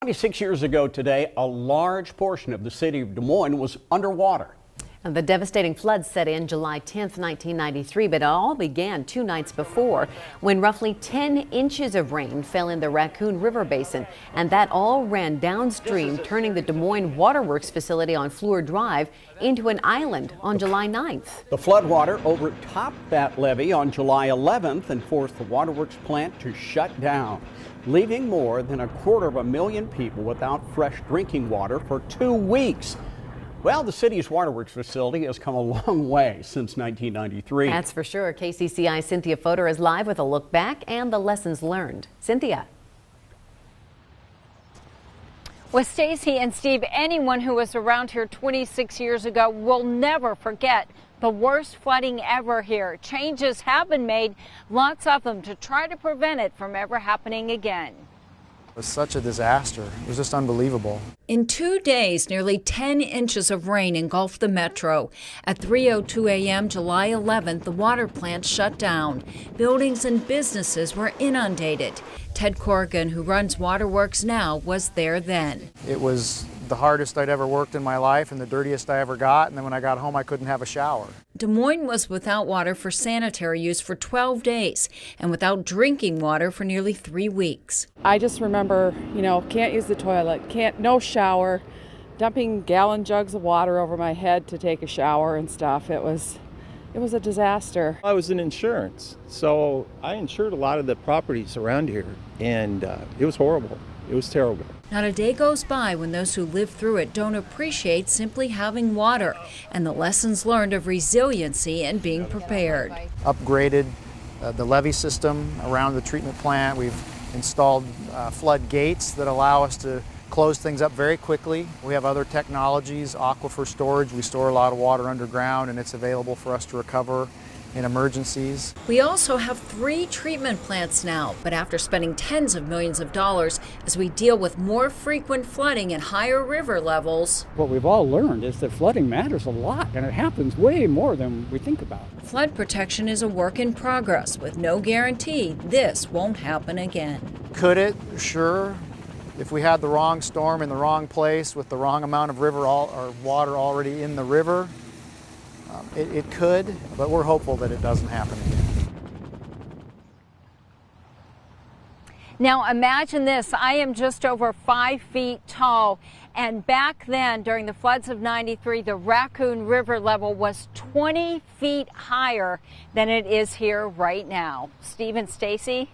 26 years ago today, a large portion of the city of Des Moines was underwater. And the devastating floods set in July 10th, 1993, but it all began 2 nights before when roughly 10 inches of rain fell in the Raccoon River Basin, and that all ran downstream, turning the Des Moines Waterworks facility on Fleur Drive into an island on July 9th. The floodwater overtopped that levee on July 11th and forced the waterworks plant to shut down, leaving more than 250,000 people without fresh drinking water for 2 weeks. Well, the city's waterworks facility has come a long way since 1993. That's for sure. KCCI's Cynthia Fodor is live with a look back and the lessons learned. Cynthia. With Stacy and Steve, anyone who was around here 26 years ago will never forget the worst flooding ever here. Changes have been made, lots of them, to try to prevent it from ever happening again. It was such a disaster. It was just unbelievable. In 2 days, nearly 10 inches of rain engulfed the metro. At 3:02 a.m. July 11th, the water plant shut down. Buildings and businesses were inundated. Ted Corrigan, who runs Waterworks now, was there then. It was the hardest I'd ever worked in my life and the dirtiest I ever got, and then when I got home I couldn't have a shower. Des Moines was without water for sanitary use for 12 days and without drinking water for nearly 3 weeks. I just remember, can't use the toilet, no shower, dumping gallon jugs of water over my head to take a shower and stuff. It was a disaster. I was in insurance, so I insured a lot of the properties around here, and it was horrible. It was terrible. Not a day goes by when those who live through it don't appreciate simply having water and the lessons learned of resiliency and being prepared. Upgraded the levee system around the treatment plant. We've installed flood gates that allow us to close things up very quickly. We have other technologies, aquifer storage. We store a lot of water underground and it's available for us to recover in emergencies. We also have 3 treatment plants now, but after spending tens of millions of dollars as we deal with more frequent flooding and higher river levels. What we've all learned is that flooding matters a lot, and it happens way more than we think about. Flood protection is a work in progress with no guarantee this won't happen again. Could it? Sure. If we had the wrong storm in the wrong place with the wrong amount of or water already in the river, it could, but we're hopeful that it doesn't happen again. Now imagine this, I am just over 5 feet tall, and back then during the floods of '93, the Raccoon River level was 20 feet higher than it is here right now. Steve and Stacy.